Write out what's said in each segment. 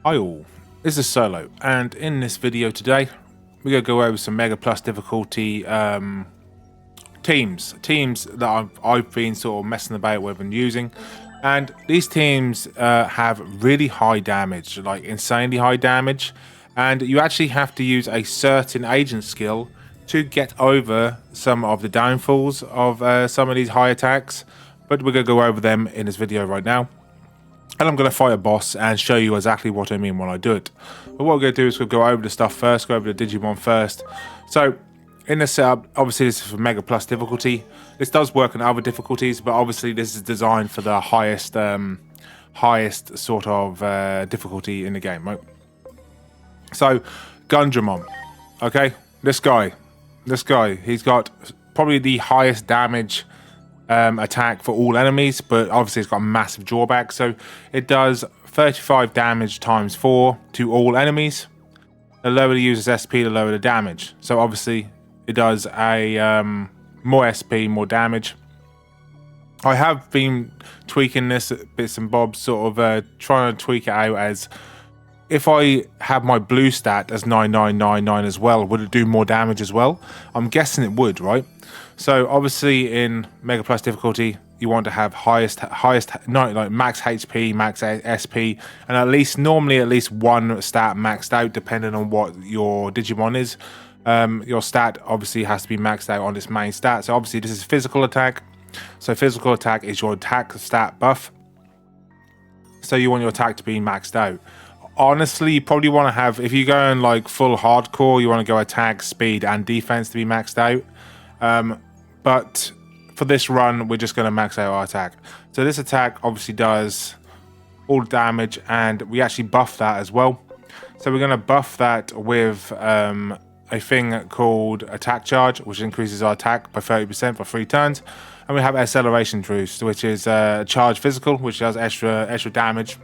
Hi all, this is Solo, and in this video today, we're going to go over some Mega Plus difficulty teams that I've been sort of messing about with and using. And these teams have really high damage, like insanely high damage, and you actually have to use a certain agent skill to get over some of the downfalls of some of these high attacks. But we're going to go over them in this video right now. And I'm going to fight a boss and show you exactly what I mean when I do it. But what we're going to do is we'll go over the stuff first, go over the Digimon first. So in the setup, obviously this is for Mega Plus difficulty. This does work on other difficulties, but obviously this is designed for the highest sort of difficulty in the game, right? So Gundramon, okay, this guy, he's got probably the highest damage attack for all enemies, but obviously it's got a massive drawback. So it does 35 damage times 4 to all enemies. The lower the user's SP, the lower the damage. So obviously it does a more SP, more damage. I have been tweaking this bits and bobs, sort of trying to tweak it out as if I have my blue stat as 9999 as well, would it do more damage as well? I'm guessing it would, right? So obviously in Mega Plus difficulty, you want to have like max HP, max SP, and normally at least one stat maxed out, depending on what your Digimon is. Your stat obviously has to be maxed out on its main stat. So obviously this is physical attack. So physical attack is your attack stat buff. So you want your attack to be maxed out. Honestly, you probably want to have, if you're going like full hardcore, you want to go attack, speed, and defense to be maxed out. But for this run, we're just going to max out our attack. So this attack obviously does all damage, and we actually buff that as well. So we're going to buff that with a thing called attack charge, which increases our attack by 30% for 3 turns. And we have acceleration boost, which is charge physical, which does extra damage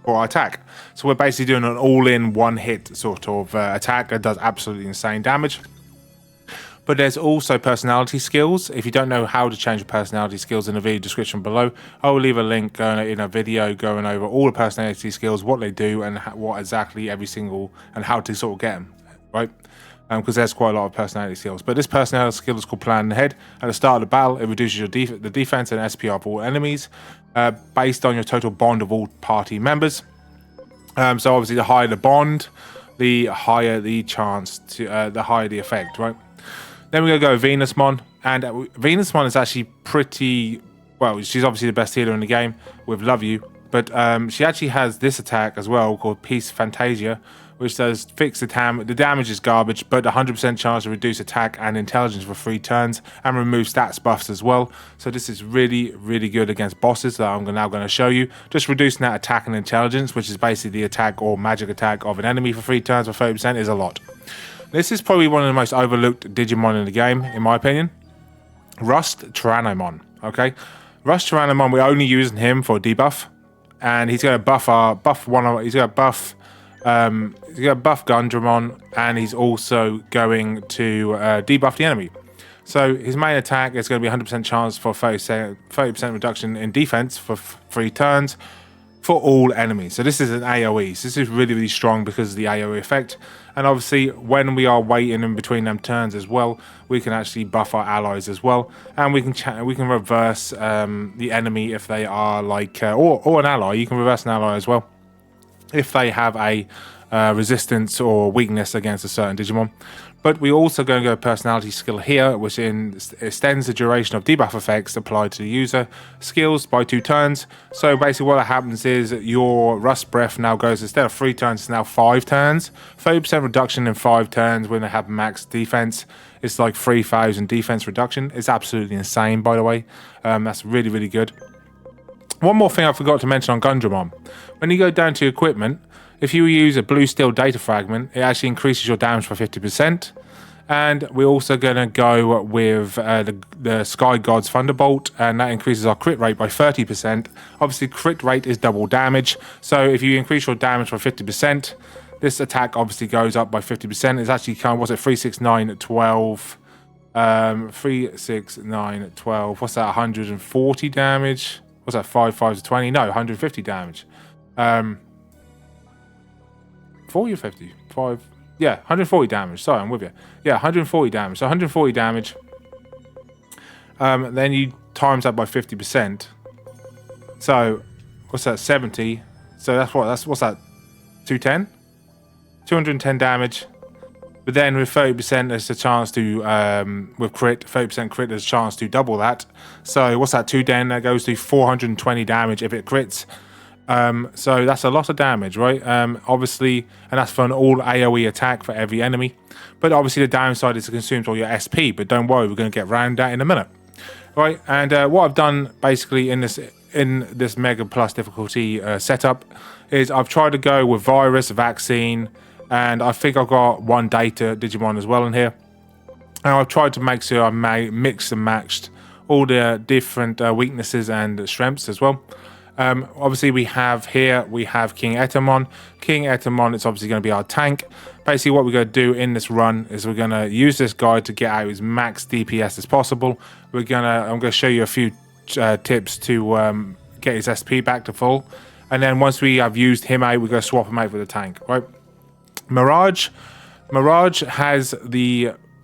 for our attack. So we're basically doing an all-in one-hit sort of attack that does absolutely insane damage. But there's also personality skills. If you don't know how to change your personality skills, in the video description below, I will leave a link in a video going over all the personality skills, what they do, and what exactly every single, and how to sort of get them, right? Because there's quite a lot of personality skills. But this personality skill is called Plan Ahead. At the start of the battle, it reduces your the defense and SPR of all enemies based on your total bond of all party members. So obviously, the higher the bond, the higher the chance to, the higher the effect, right? Then we're going to go Venusmon, and Venusmon is actually pretty, well, she's obviously the best healer in the game with Love You, but she actually has this attack as well called Peace Fantasia, which does fix the damage is garbage, but 100% chance to reduce attack and intelligence for 3 turns, and remove stats buffs as well. So this is really, really good against bosses that I'm now going to show you. Just reducing that attack and intelligence, which is basically the attack or magic attack of an enemy for 3 turns for 30% is a lot. This is probably one of the most overlooked Digimon in the game, in my opinion. RustTyrannomon, okay? RustTyrannomon, we're only using him for debuff, and he's going to buff Gundramon, and he's also going to debuff the enemy. So his main attack is going to be 100% chance for 30% reduction in defense for 3 turns for all enemies. So this is an AoE. So this is really, really strong because of the AoE effect. And obviously, when we are waiting in between them turns as well, we can actually buff our allies as well, and we can reverse the enemy if they are like or an ally. You can reverse an ally as well if they have a resistance or weakness against a certain Digimon. But we're also going to go personality skill here, which extends the duration of debuff effects applied to the user skills by 2 turns. So basically what happens is your Rust Breath now goes, instead of 3 turns, it's now 5 turns. 30% reduction in 5 turns when they have max defense. It's like 3,000 defense reduction. It's absolutely insane, by the way. That's really, really good. One more thing I forgot to mention on Gundramon. When you go down to equipment, if you use a blue steel data fragment, it actually increases your damage by 50%. And we're also going to go with the Sky God's Thunderbolt, and that increases our crit rate by 30%. Obviously, crit rate is double damage. So if you increase your damage by 50%, this attack obviously goes up by 50%. It's actually kind of, what's it, 3, 6, 9, 12. 3, 6, 9, 12. What's that, 140 damage? What's that, 5, 5 to 20? No, 150 damage. 40 or 55? Yeah, 140 damage. Sorry, I'm with you. Yeah, 140 damage. So 140 damage. Then you times that by 50%. So what's that? 70. So that's what's that? 210? 210 damage. But then with 30%, there's a chance to, with crit, 30% crit, there's a chance to double that. So what's that, 210? That goes to 420 damage if it crits. So that's a lot of damage, right? Obviously, and that's for an all AoE attack for every enemy. But obviously the downside is it consumes all your SP, but don't worry, we're going to get around that in a minute. Right, and what I've done basically in this Mega Plus difficulty setup is I've tried to go with Virus, Vaccine, and I think I've got one Data Digimon as well in here. And I've tried to make sure I mix and matched all the different weaknesses and strengths as well. Obviously we have King Etamon. King Etamon is obviously going to be our tank. Basically what we're going to do in this run is we're going to use this guy to get out as max DPS as possible. I'm going to show you a few tips to get his SP back to full. And then once we have used him out, we're going to swap him out with the tank, right? Mirage has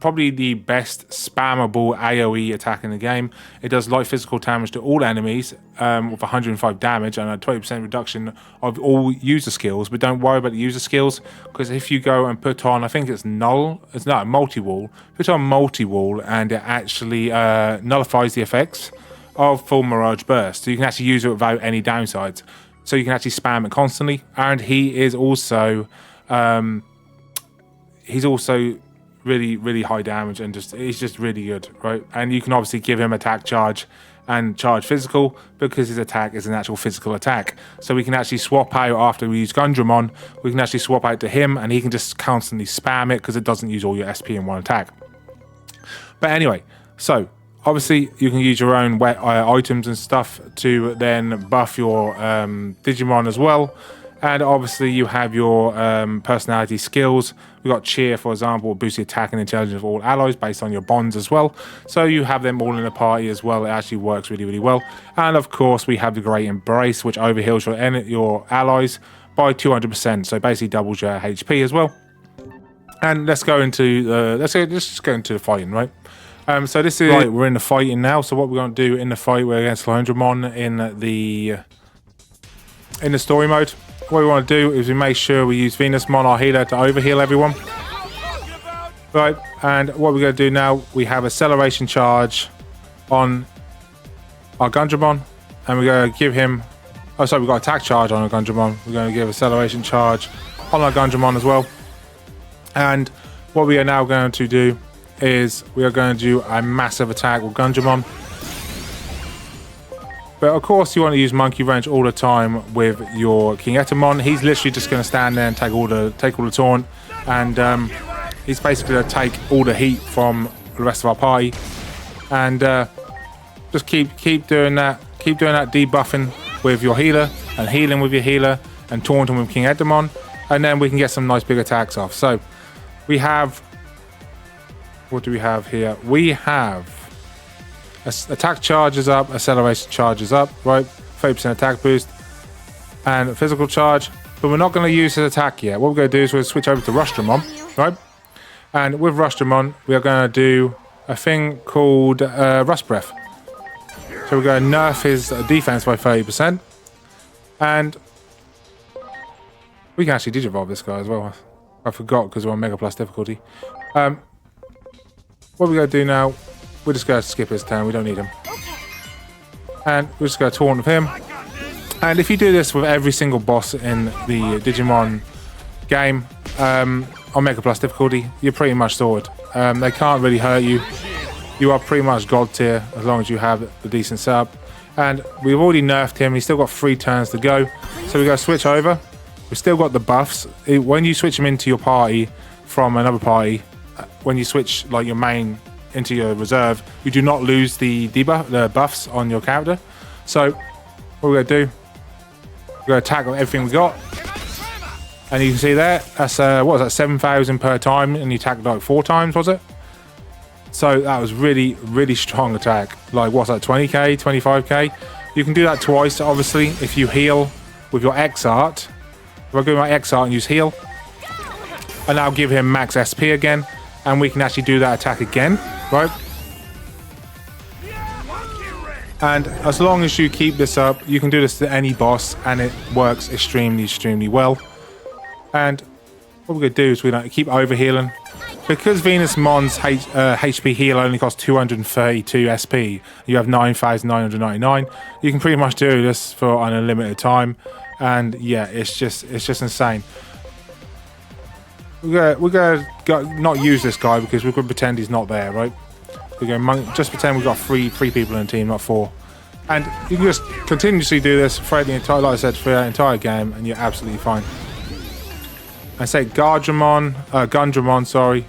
probably the best spammable AoE attack in the game. It does light physical damage to all enemies with 105 damage and a 20% reduction of all user skills. But don't worry about the user skills, because if you go and put on, I think it's multi-wall, put on multi-wall and it actually nullifies the effects of full Mirage Burst. So you can actually use it without any downsides. So you can actually spam it constantly. And he is also really, really high damage, and he's just really good, right? And you can obviously give him attack charge and charge physical, because his attack is an actual physical attack. So we can actually swap out after we use Gundramon. We can actually swap out to him, and he can just constantly spam it because it doesn't use all your SP in one attack. But anyway, so obviously you can use your own items and stuff to then buff your Digimon as well. And obviously you have your personality skills. We've got Cheer, for example, boost the attack and intelligence of all allies based on your bonds as well. So you have them all in the party as well. It actually works really, really well. And of course we have the Great Embrace, which overheals your allies by 200%. So basically doubles your HP as well. And let's go into let's just go into the fighting, right? So this is right, we're in the fighting now. So what we're going to do in the fight, we're against Gundramon in the story mode. What we want to do is we make sure we use Venusmon, our healer, to overheal everyone. Right, and what we're going to do now, we have acceleration charge on our Gundramon, and we're going to give him, we've got attack charge on our Gundramon. We're going to give acceleration charge on our Gundramon as well. And what we are now going to do is we are going to do a massive attack with Gundramon. But of course you want to use Monkey Wrench all the time with your King Etamon. He's literally just going to stand there and take all the taunt, and he's basically going to take all the heat from the rest of our party. And just keep doing that. Keep doing that debuffing with your healer and healing with your healer and taunting with King Etamon, and then we can get some nice big attacks off. So we have, what do we have here? We have attack charges up, acceleration charges up, right? 30% attack boost and physical charge. But we're not going to use his attack yet. What we're going to do is we'll switch over to RustTyrannomon, right? And with RustTyrannomon, we are going to do a thing called Rust Breath. So we're going to nerf his defense by 30%. And we can actually digivolve this guy as well. I forgot because we're on Mega Plus difficulty. What we're going to do now, we're just going to skip his turn. We don't need him. And we're just going to taunt with him. And if you do this with every single boss in the Digimon game on Mega Plus difficulty, you're pretty much sorted. They can't really hurt you. You are pretty much god tier as long as you have the decent setup. And we've already nerfed him. He's still got 3 turns to go. So we're going to switch over. We've still got the buffs. When you switch him into your party from another party, when you switch like your main into your reserve, you do not lose the buffs on your character. So what we're going to do, we're going to attack with everything we got. And you can see there, that's what was that, 7,000 per time, and you attacked like 4 times, was it? So that was really, really strong attack. Like, what's that, 20k, 25k? You can do that twice, obviously, if you heal with your X art. If I go with my X art and use heal, and that'll give him max SP again, and we can actually do that attack again, right? And as long as you keep this up, you can do this to any boss, and it works extremely well. And what we're going to do is we're going to keep overhealing. Because Venusmon's HP heal only costs 232 SP, you have 9,999. You can pretty much do this for an unlimited time, and yeah, it's just insane. We're gonna not use this guy because we're gonna pretend he's not there, right? We're gonna just pretend we've got three people in the team, not 4. And you can just continuously do this throughout the entire, like I said, throughout the entire game, and you're absolutely fine. I say Gundramon, sorry,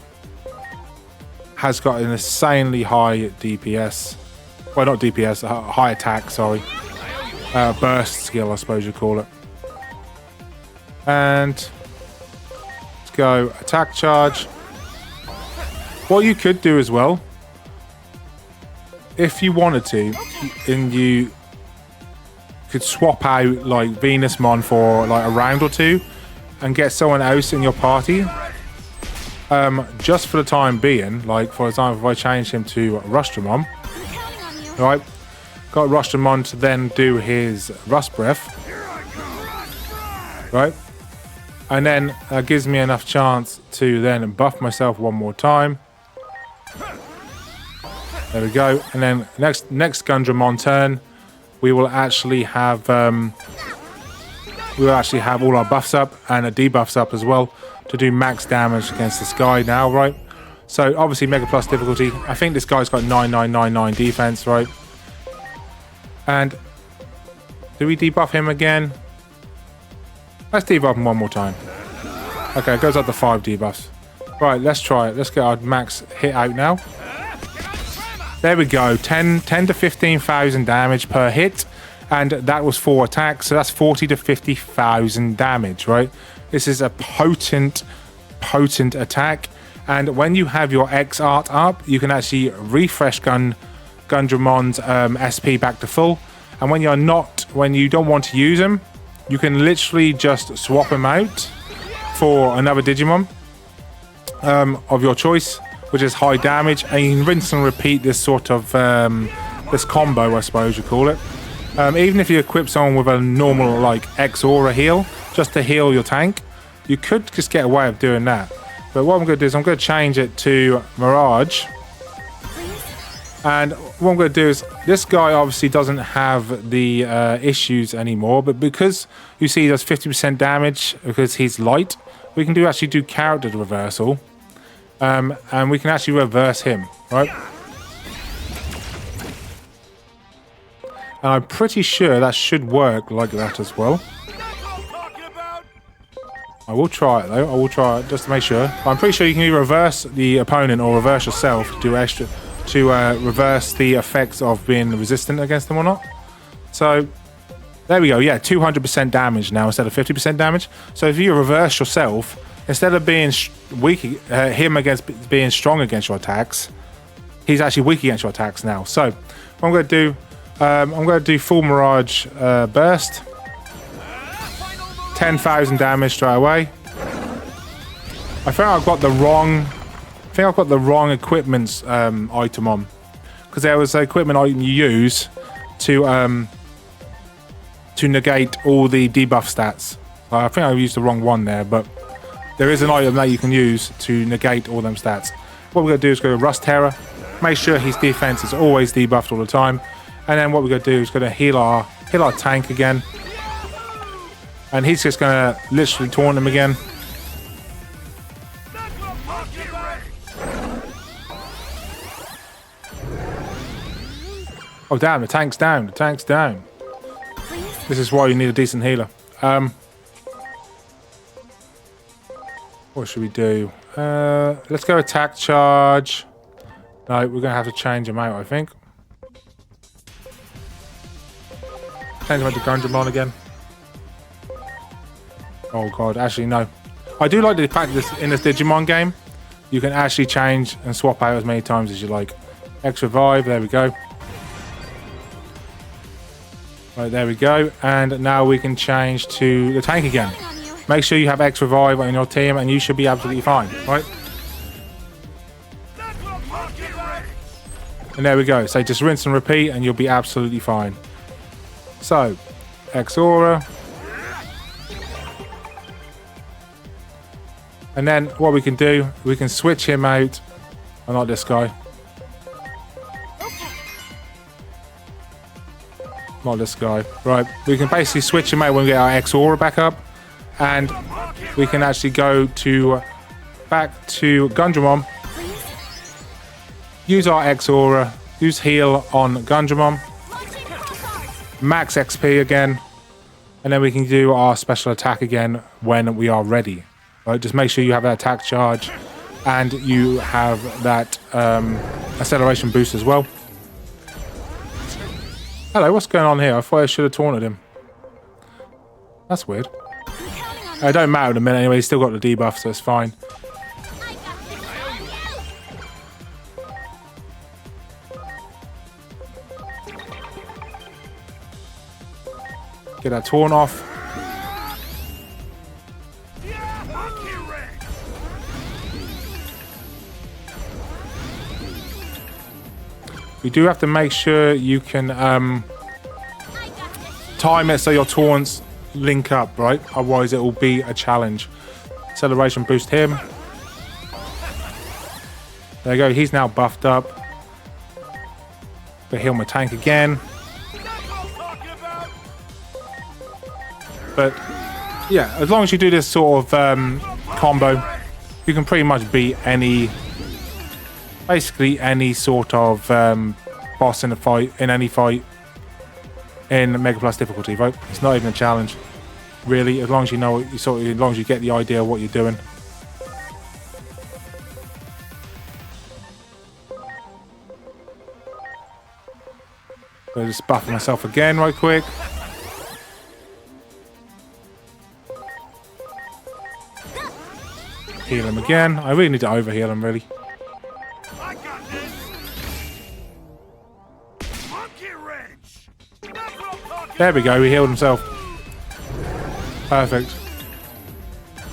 has got an insanely high DPS. Well, not DPS, high attack, sorry. Burst skill, I suppose you'd call it. And let's go attack charge. What you could do as well, if you wanted to, and you could swap out like Venusmon for like a round or two and get someone else in your party, just for the time being. Like, for example, if I change him to RustTyrannomon, right, got RustTyrannomon to then do his Rust Breath, right, and then that gives me enough chance to then buff myself one more time. There we go. And then next Gundramon turn, we will actually have all our buffs up and debuffs up as well to do max damage against this guy now, right? So obviously Mega Plus difficulty. I think this guy's got 9999 defense, right? And do we debuff him again? Let's debuff him one more time. Okay, it goes up to 5 debuffs. Right, let's try it. Let's get our max hit out now. There we go. 10 to 15,000 damage per hit. And that was 4 attacks, so that's 40 to 50,000 damage, right? This is a potent attack. And when you have your X art up, you can actually refresh Gundramon's SP back to full. And when you don't want to use him, you can literally just swap him out for another Digimon of your choice, which is high damage, and you can rinse and repeat this sort of this combo, I suppose you call it. Even if you equip someone with a normal like X aura heal, just to heal your tank, you could just get away with doing that. But what I'm going to do is I'm going to change it to Mirage. And what I'm going to do is, this guy obviously doesn't have the issues anymore, but because you see he does 50% damage because he's light, we can actually do character reversal. And we can actually reverse him, right? And I'm pretty sure that should work like that as well. I will try it though. I will try it just to make sure. But I'm pretty sure you can either reverse the opponent or reverse yourself to do extra to reverse the effects of being resistant against them or not. So there we go. Yeah, 200% damage now instead of 50% damage. So if you reverse yourself, instead of being weak, him against being strong against your attacks, he's actually weak against your attacks now. So what I'm going to do, I'm going to do full Mirage burst. 10,000 damage straight away. I think I've got the wrong equipment item on, because there was an equipment item you use to negate all the debuff stats. I think I used the wrong one there, but there is an item that you can use to negate all them stats. What we're going to do is go to RustTyra, make sure his defense is always debuffed all the time, and then what we're going to do is going to heal our tank again. And he's just going to literally taunt him again. Oh damn, the tank's down. The tank's down. This is why you need a decent healer. What should we do? Let's go attack charge. No, we're going to have to change him out, I think. Change him out to Gundramon again. Oh god, actually no. I do like the fact that in this Digimon game, you can actually change and swap out as many times as you like. X revive, there we go. Right, there we go. And now we can change to the tank again. Make sure you have X Revive on your team and you should be absolutely fine, right? And there we go. So just rinse and repeat and you'll be absolutely fine. So, X Aura. And then what we can do, we can switch him out. Oh, not this guy. Not this guy. Right, we can basically switch him out when we get our X Aura back up. And we can actually go to back to Gundramon. Use our X Aura. Use heal on Gundramon. Max XP again. And then we can do our special attack again when we are ready. Right, just make sure you have that attack charge. And you have that acceleration boost as well. Hello, what's going on here? I thought I should have taunted him. That's weird. It don't matter in a minute anyway, he's still got the debuff, so it's fine. Get that taunt off. You do have to make sure you can time it so your taunts link up, right? Otherwise it will be a challenge. Acceleration boost him. There you go, he's now buffed up. But heal my tank again. But yeah, as long as you do this sort of combo, you can pretty much beat any, basically any sort of boss in a fight, in any fight in Mega Plus difficulty, right? It's not even a challenge, really, as long as you know what you sort of, as long as you get the idea of what you're doing. So just buff myself again right quick. Heal him again. I really need to overheal him, really. There we go, he healed himself. Perfect.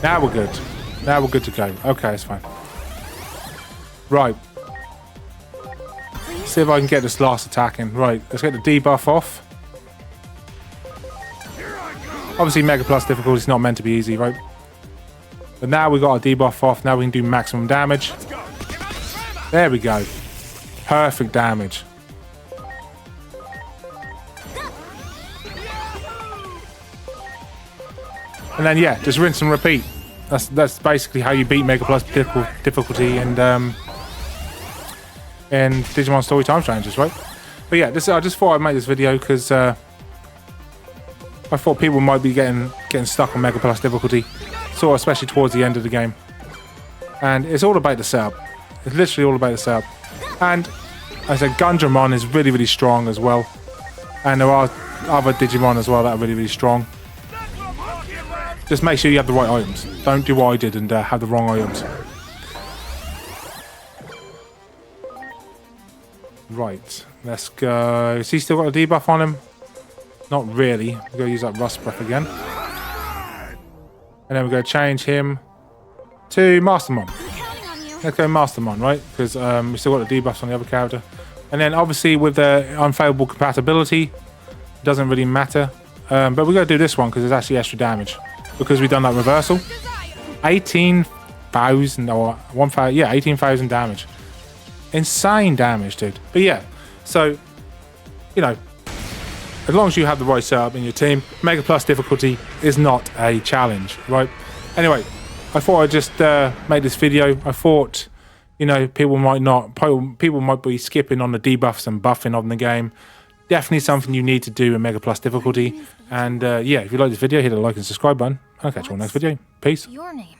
Now we're good. Now we're good to go. Okay, it's fine. Right. See if I can get this last attack in. Right, let's get the debuff off. Obviously, Mega Plus difficulty is not meant to be easy, right? But now we've got our debuff off. Now we can do maximum damage. There we go. Perfect damage. And then yeah, just rinse and repeat. That's basically how you beat Mega Plus difficulty and Digimon Story Time challenges, right? But yeah, I just thought I'd make this video because I thought people might be getting stuck on Mega Plus difficulty, sort of especially towards the end of the game. And it's all about the setup. It's literally all about the setup. And as I said, Gundramon is really, really strong as well. And there are other Digimon as well that are really, really strong. Just make sure you have the right items. Don't do what I did and have the wrong items. Right, let's go. Has he still got a debuff on him? Not really. We're going to use that Rust Breath again. And then we're going to change him to Mastermon. Let's go Mastermon, right? Because we still got the debuffs on the other character. And then obviously with the unfavorable compatibility, it doesn't really matter. But we're going to do this one because it's actually extra damage. Because we've done that reversal. 18,000 or 1,000, yeah, 18,000 damage. Insane damage, dude. But yeah, so, you know, as long as you have the right setup in your team, Mega Plus difficulty is not a challenge, right? Anyway, I thought I'd just make this video. I thought, you know, people might be skipping on the debuffs and buffing on the game. Definitely something you need to do in Mega Plus difficulty. And yeah, if you like this video, hit the like and subscribe button. I'll catch you on the next video. Peace. Your name.